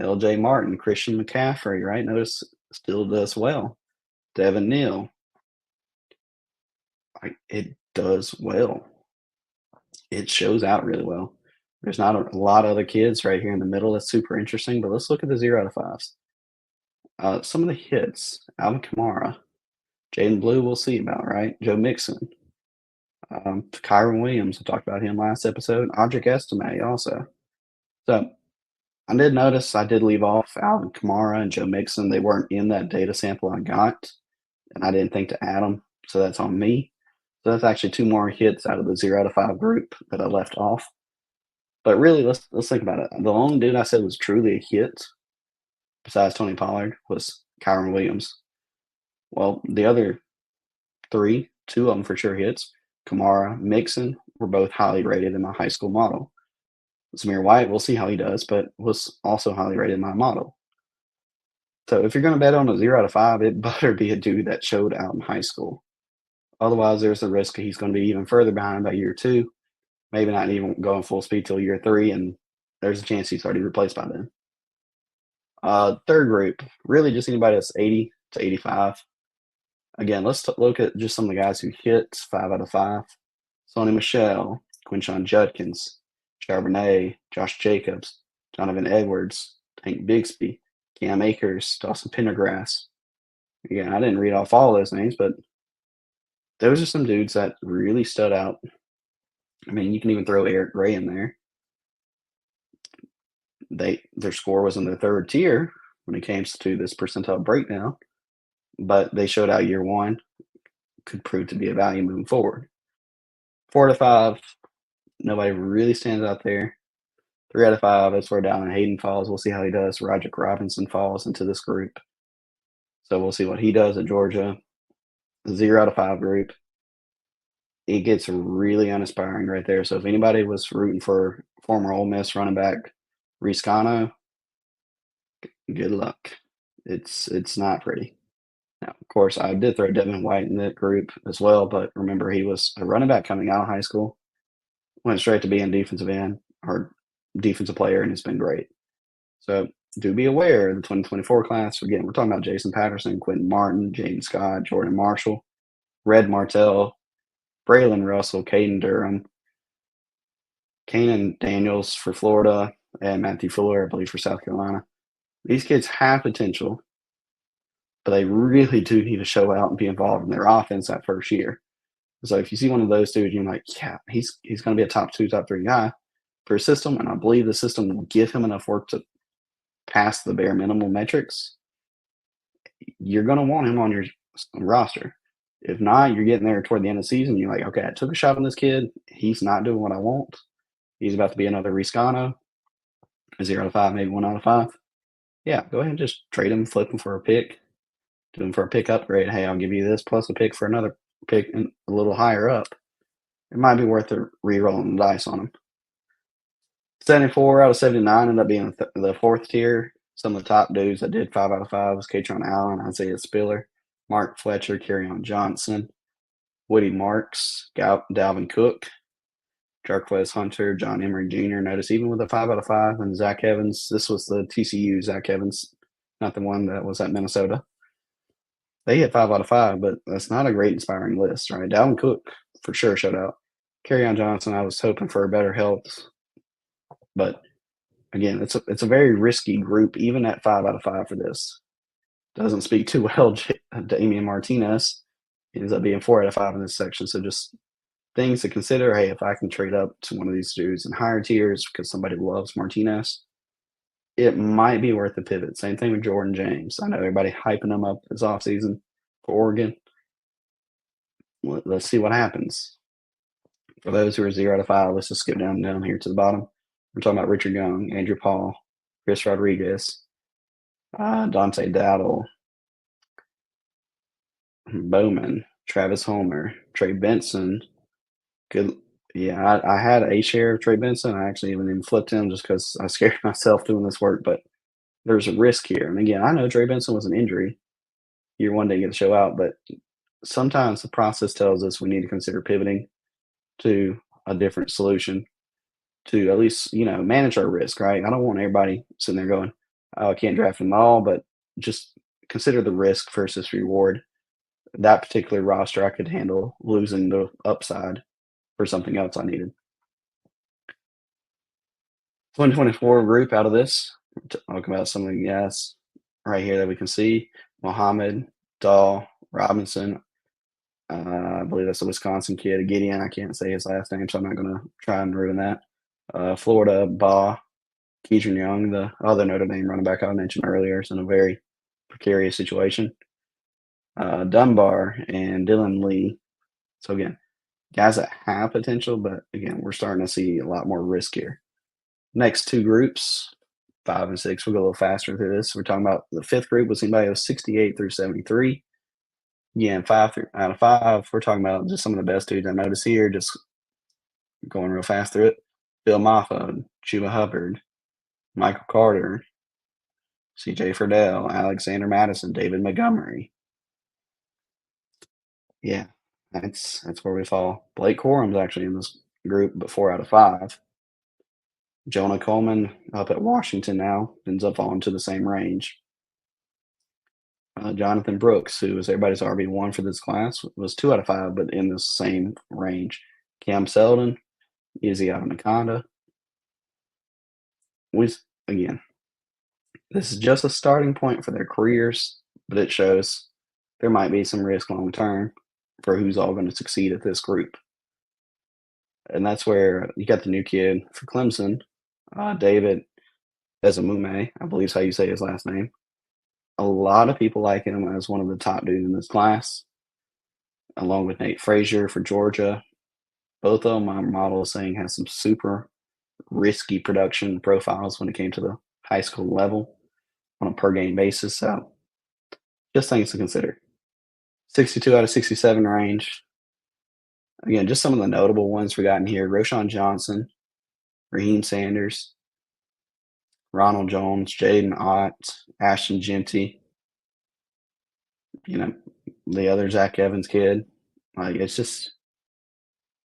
L.J. Martin, Christian McCaffrey, right? Notice still does well. Devin Neal. It does well. It shows out really well. There's not a lot of other kids right here in the middle that's super interesting, but let's look at the 0 out of 5s. Some of the hits, Alvin Kamara, Jaden Blue, we'll see about, right? Joe Mixon, Kyron Williams, I talked about him last episode, Audric Estime also. So I did notice I did leave off Alvin Kamara and Joe Mixon. They weren't in that data sample I got, and I didn't think to add them, so that's on me. So that's actually 2 more hits out of the 0 out of 5 group that I left off. But really, let's think about it. The only dude I said was truly a hit, besides Tony Pollard, was Kyron Williams. Well, the other 3, 2 of them for sure hits, Kamara, Mixon, were both highly rated in my high school model. Zamir White, we'll see how he does, but was also highly rated in my model. So if you're going to bet on a 0 out of 5, it better be a dude that showed out in high school. Otherwise, there's a risk he's going to be even further behind by year 2, maybe not even going full speed till year 3, and there's a chance he's already replaced by then. Third group, really just anybody that's 80 to 85. Again, let's look at just some of the guys who hit 5 out of 5. Sony Michel, Quinshon Judkins, Charbonnet, Josh Jacobs, Donovan Edwards, Tank Bigsby, Cam Akers, Dawson Pendergrass. Again, I didn't read off all those names, but those are some dudes that really stood out. I mean, you can even throw Eric Gray in there. Their score was in the 3rd tier when it came to this percentile breakdown, but they showed out year 1, could prove to be a value moving forward. 4 out of 5, nobody really stands out there. 3 out of 5, that's where Dallin Hayden falls. We'll see how he does. Roderick Robinson falls into this group, so we'll see what he does at Georgia. 0 out of 5 group, it gets really uninspiring right there. So if anybody was rooting for former Ole Miss running back Riscano, good luck. It's not pretty. Now, of course, I did throw Devin White in that group as well, but remember, he was a running back coming out of high school, went straight to being defensive end or defensive player, and it's been great. So do be aware of the 2024 class. Again, we're talking about Jason Patterson, Quentin Martin, Jaden Scott, Jordan Marshall, Red Martell, Braylon Russell, Caden Durham, Kanan Daniels for Florida, and Matthew Fuller, I believe, for South Carolina. These kids have potential, but they really do need to show out and be involved in their offense that first year. So if you see one of those dudes, you're like, yeah, he's going to be a top 2, top 3 guy for a system, and I believe the system will give him enough work to pass the bare minimum metrics. You're going to want him on your roster. If not, you're getting there toward the end of the season. You're like, okay, I took a shot on this kid. He's not doing what I want. He's about to be another Riscano. A 0 out of 5, maybe 1 out of 5. Yeah, go ahead and just trade him, flip him for a pick, do him for a pick upgrade. Hey, I'll give you this plus a pick for another pick a little higher up. It might be worth the re-rolling the dice on him. 74 out of 79 ended up being the 4th tier. Some of the top dudes that did 5 out of 5 was Katron Allen, Isaiah Spiller, Mark Fletcher, Kerryon Johnson, Woody Marks, Dalvin Cook, Jarquez Hunter, John Emery Jr. Notice even with a 5 out of 5, and Zach Evans, this was the TCU Zach Evans, not the one that was at Minnesota. They hit 5 out of 5, but that's not a great inspiring list, right? Dalvin Cook for sure showed out. Kerryon Johnson, I was hoping for better health, but again, it's a very risky group, even at 5 out of 5 for this. Doesn't speak too well. Damian Martinez ends up being 4 out of 5 in this section, so just things to consider. Hey, if I can trade up to one of these dudes in higher tiers because somebody loves Martinez, it might be worth the pivot. Same thing with Jordan James. I know everybody hyping him up this offseason for Oregon. Let's see what happens. For those who are 0 out of 5, let's just skip down here to the bottom. We're talking about Richard Young, Andrew Paul, Chris Rodriguez, Dante Dowdle, Bowman, Travis Homer, Trey Benson. Good. Yeah, I had a share of Trey Benson. I actually even flipped him just because I scared myself doing this work, but there's a risk here. And again, I know Trey Benson was an injury. Year 1 didn't get to show out, but sometimes the process tells us we need to consider pivoting to a different solution to at least, manage our risk, right? I don't want everybody sitting there going, oh, I can't draft them all, but just consider the risk versus reward. That particular roster, I could handle losing the upside for something else I needed. 2024 group out of this, talking about some of the guys right here that we can see. Mohammed, Dahl, Robinson. I believe that's a Wisconsin kid. Gideon, I can't say his last name, so I'm not going to try and ruin that. Florida, Baugh, Keegan Young, the other Notre Dame running back I mentioned earlier, is in a very precarious situation. Dunbar and Dylan Lee. So again, guys that have potential, but again, we're starting to see a lot more risk here. Next two groups, 5 and 6, we'll go a little faster through this. We're talking about the fifth group was anybody who was 68 through 73. Again, out of 5, we're talking about just some of the best dudes I noticed here, just going real fast through it. Bill Moffa, Chuba Hubbard, Michael Carter, C.J. Friedel, Alexander Madison, David Montgomery. Yeah, that's where we fall. Blake Corum's actually in this group, but 4 out of 5. Jonah Coleman up at Washington now ends up falling to the same range. Jonathan Brooks, who was everybody's RB1 for this class, was 2 out of 5, but in the same range. Cam Selden, Izzy out of Nakanda. Again, this is just a starting point for their careers, but it shows there might be some risk long term for who's all going to succeed at this group. And that's where you got the new kid for Clemson, David Ezamume, I believe is how you say his last name. A lot of people like him as one of the top dudes in this class, along with Nate Frazier for Georgia. Both of them, my model is saying, has some super risky production profiles when it came to the high school level on a per game basis. So just things to consider. 62 out of 67 range. Again, just some of the notable ones we got in here. Roshan Johnson, Raheem Sanders, Ronald Jones, Jaden Ott, Ashton Genty, the other Zach Evans kid. Like, it's just,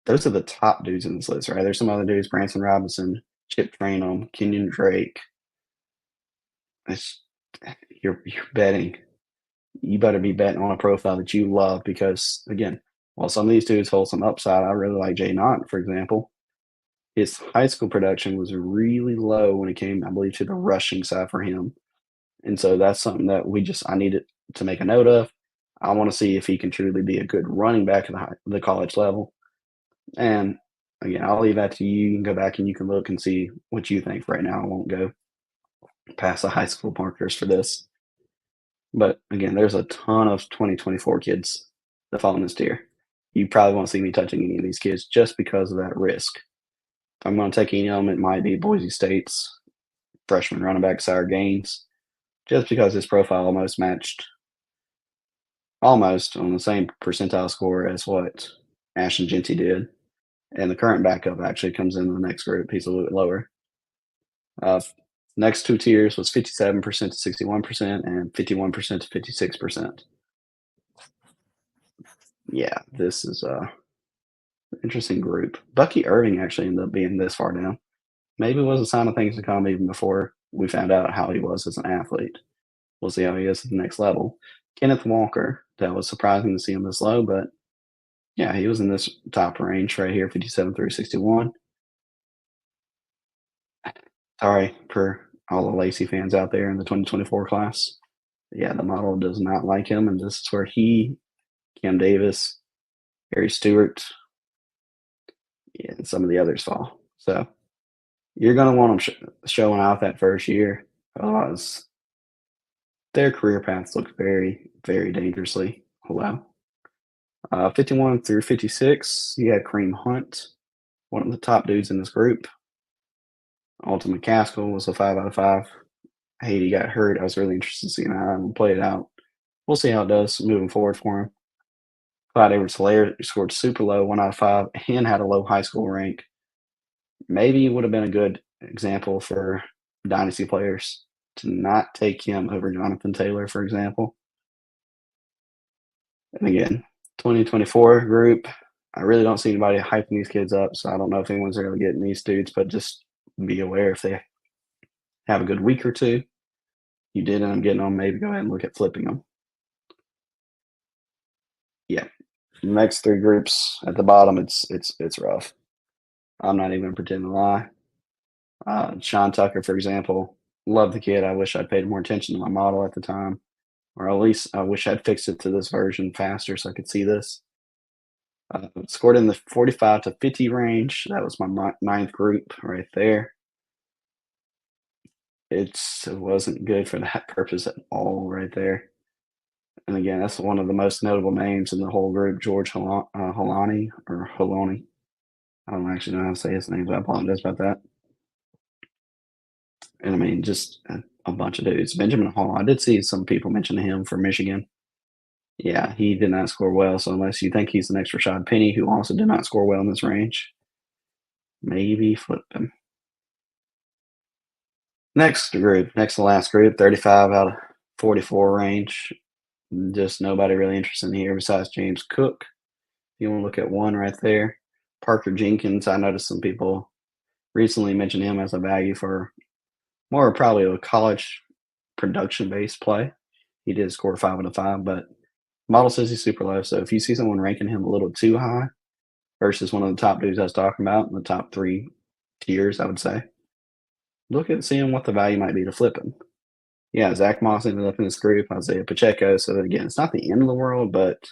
those are the top dudes in this list, right? There's some other dudes, Branson Robinson, Chip Trainum, Kenyon Drake. You're betting. You better be betting on a profile that you love because, again, while some of these dudes hold some upside, I really like Jay Knott, for example. His high school production was really low when it came, I believe, to the rushing side for him. And so that's something that I needed to make a note of. I want to see if he can truly be a good running back at the college level. And again, I'll leave that to you. You can go back and you can look and see what you think. Right now, I won't go past the high school markers for this. But again, there's a ton of 2024 kids that fall in this tier. You probably won't see me touching any of these kids just because of that risk. If I'm going to take any of them, it might be Boise State's freshman running back, Sire Gaines, just because his profile almost on the same percentile score as what Ashton Genty did. And the current backup actually comes in the next group. He's a little bit lower. Next two tiers was 57% to 61% and 51% to 56%. Yeah, this is an interesting group. Bucky Irving actually ended up being this far down. Maybe it was a sign of things to come even before we found out how he was as an athlete. We'll see how he is at the next level. Kenneth Walker, that was surprising to see him this low, but yeah, he was in this top range right here, 57 through 61. Sorry for all the Lacey fans out there in the 2024 class. Yeah, the model does not like him, and this is where he, Cam Davis, Harry Stewart, and some of the others fall. So you're going to want them showing out that first year. Otherwise, their career paths look very, very dangerously low. 51 through 56, you had Kareem Hunt, one of the top dudes in this group. Alton McCaskill was a 5 out of 5. Haiti got hurt. I was really interested in seeing how he played out. We'll see how it does moving forward for him. Clyde Edwards-Helaire scored super low, 1 out of 5, and had a low high school rank. Maybe it would have been a good example for dynasty players to not take him over Jonathan Taylor, for example. And again, 2024 group, I really don't see anybody hyping these kids up, so I don't know if anyone's really getting these dudes, but just be aware if they have a good week or two, you did end up getting them, maybe go ahead and look at flipping them. Yeah. Next three groups at the bottom, it's rough. I'm not even pretending to lie. Sean Tucker, for example, love the kid. I wish I'd paid more attention to my model at the time, or at least I wish I'd fixed it to this version faster so I could see this. Scored in the 45 to 50 range. That was my ninth group right there. It wasn't good for that purpose at all right there. And again, that's one of the most notable names in the whole group, George Holani or Holoni. I don't actually know how to say his name, so I apologize about that. And I mean, just a bunch of dudes. Benjamin Hall, I did see some people mention him for Michigan. Yeah, he did not score well. So unless you think he's the next Rashad Penny, who also did not score well in this range, maybe flip him. Next group, next to last group, 35 out of 44 range. Just nobody really interested in here besides James Cook. You want to look at one right there. Parker Jenkins, I noticed some people recently mentioned him as a value for more probably a college production-based play. He did score 5 out of 5, but model says he's super low. So if you see someone ranking him a little too high versus one of the top dudes I was talking about in the top 3 tiers, I would say, look at seeing what the value might be to flip him. Yeah, Zach Moss ended up in this group, Isaiah Pacheco. So again, it's not the end of the world, but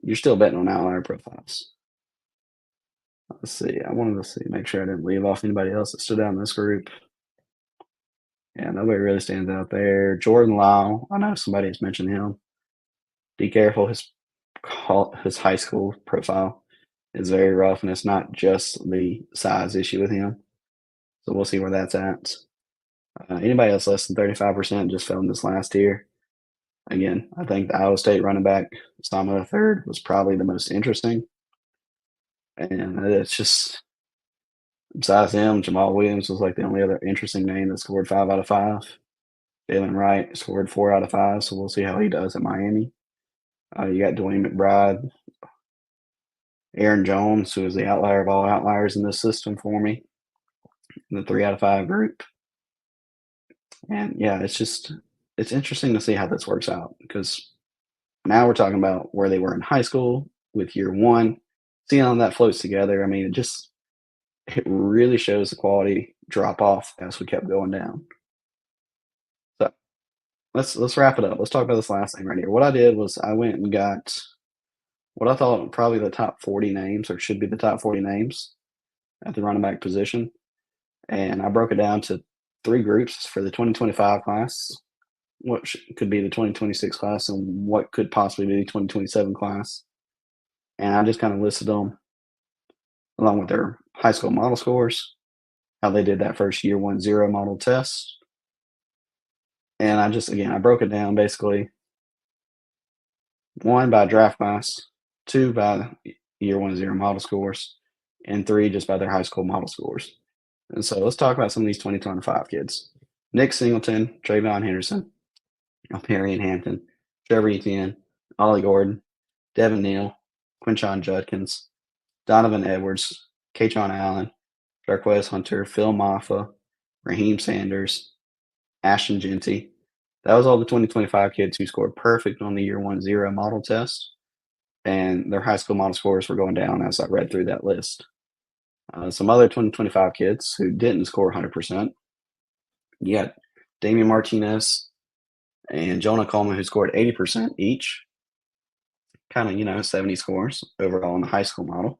you're still betting on outlier profiles. Let's see. I wanted to make sure I didn't leave off anybody else that stood out in this group. Yeah, nobody really stands out there. Jordan Lyle, I know somebody has mentioned him. Be careful. His high school profile is very rough, and it's not just the size issue with him. So we'll see where that's at. Anybody else less than 35% just fell in this last tier. Again, I think the Iowa State running back, Sama III, was probably the most interesting. And it's just, besides him, Jamal Williams was like the only other interesting name that scored 5 out of 5. Jalen Wright scored 4 out of 5, so we'll see how he does at Miami. You got Dwayne McBride, Aaron Jones, who is the outlier of all outliers in this system for me, in the 3 out of 5 group. And yeah, it's interesting to see how this works out because now we're talking about where they were in high school with year one, seeing how that floats together. I mean, it really shows the quality drop off as we kept going down. So let's wrap it up. Let's talk about this last thing right here. What I did was I went and got what I thought probably the top 40 names or should be the top 40 names at the running back position. And I broke it down to 3 groups for the 2025 class, what could be the 2026 class, and what could possibly be the 2027 class. And I just kind of listed them along with their high school model scores, how they did that first year 1-0 model test. And I broke it down basically 1 by draft class, 2 by year 1-0 model scores, and 3 just by their high school model scores. And so let's talk about some of these 2025 kids. Nick Singleton, Trayvon Henderson, Perry Hampton, Trevor Etienne, Ollie Gordon, Devin Neal, Quinshon Judkins, Donovan Edwards, Kaytron Allen, Jarquez Hunter, Phil Maffa, Raheem Sanders, Ashton Genty. That was all the 2025 kids who scored perfect on the year 1-0 model test. And their high school model scores were going down as I read through that list. Some other 2025 kids who didn't score 100%. You got Damian Martinez and Jonah Coleman, who scored 80% each. Kind of, 70 scores overall in the high school model.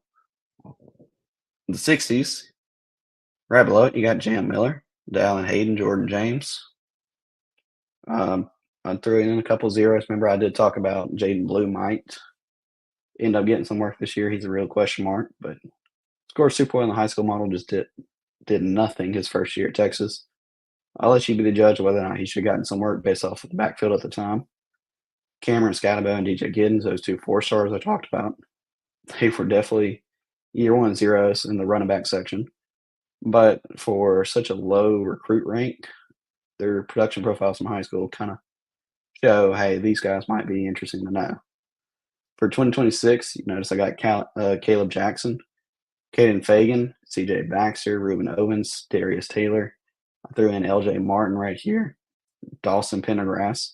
In the 60s, right below it, you got Jam Miller, Dallin Hayden, Jordan James. I threw in a couple zeros. Remember, I did talk about Jaden Blue might end up getting some work this year. He's a real question mark, but scored super well in the high school model, just did nothing his first year at Texas. I'll let you be the judge of whether or not he should have gotten some work based off of the backfield at the time. Cameron Scatterbo and DJ Giddens, those 2 4-stars I talked about, they were definitely year 1 zeros in the running back section. But for such a low recruit rank, their production profiles from high school kind of show, hey, these guys might be interesting to know. For 2026, you notice I got Caleb Jackson, Caden Fagan, CJ Baxter, Ruben Owens, Darius Taylor. I threw in LJ Martin right here, Dawson Pendergrass,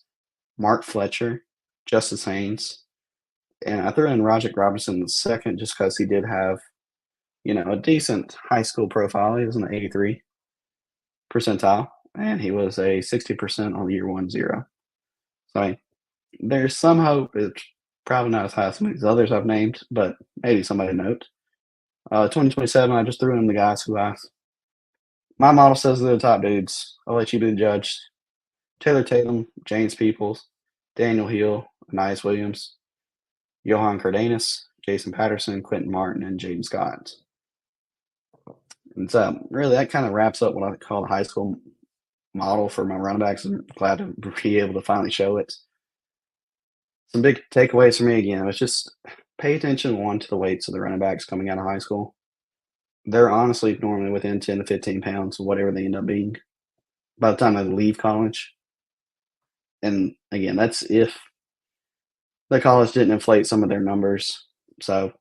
Mark Fletcher, Justice Haynes, and I threw in Rajak Robinson the second just because he did have, a decent high school profile. He was in the 83 percentile, and he was a 60% on year 1-0. So I mean, there's some hope. It's probably not as high as some of these others I've named, but maybe somebody note. 2027, I just threw in the guys who I My model says they're the top dudes. I'll let you be the judge. Taylor Tatum, James Peoples, Daniel Hill, Anais Williams, Johan Cardenas, Jason Patterson, Quentin Martin, and Jaden Scott. And so, really, that kind of wraps up what I call the high school model for my running backs. I'm glad to be able to finally show it. Some big takeaways for me again was just pay attention, one, to the weights of the running backs coming out of high school. They're honestly normally within 10 to 15 pounds of whatever they end up being by the time they leave college. And again, that's if the college didn't inflate some of their numbers. So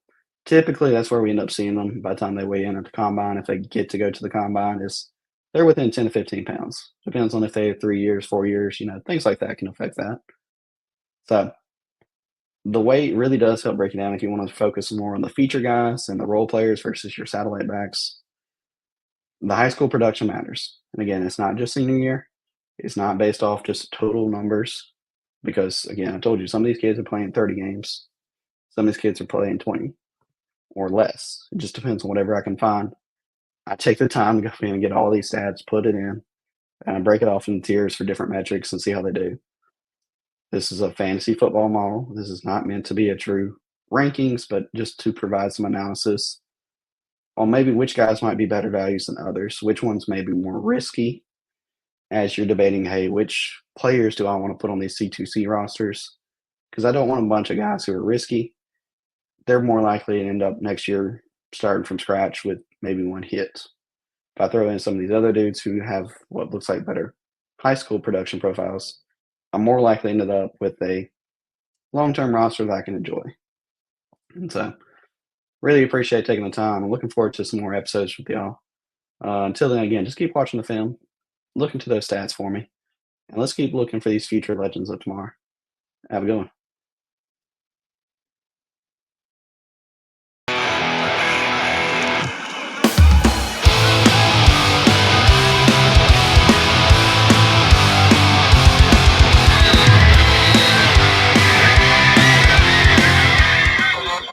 typically that's where we end up seeing them by the time they weigh in at the combine. If they get to go to the combine, is they're within 10 to 15 pounds. Depends on if they have 3 years, 4 years, things like that can affect that. So the weight really does help break it down if you want to focus more on the feature guys and the role players versus your satellite backs. The high school production matters. And again, it's not just senior year. It's not based off just total numbers because, again, I told you some of these kids are playing 30 games. Some of these kids are playing 20 or less. It just depends on whatever I can find. I take the time to go in and get all these stats, put it in, and I break it off in tiers for different metrics and see how they do. This is a fantasy football model. This is not meant to be a true rankings, but just to provide some analysis on maybe which guys might be better values than others, which ones may be more risky as you're debating, hey, which players do I want to put on these C2C rosters? Because I don't want a bunch of guys who are risky. They're more likely to end up next year starting from scratch with maybe one hit. If I throw in some of these other dudes who have what looks like better high school production profiles, I'm more likely to end up with a long-term roster that I can enjoy. And so really appreciate taking the time. I'm looking forward to some more episodes with y'all. Until then, again, just keep watching the film, look into those stats for me, and let's keep looking for these future legends of tomorrow. Have a good one.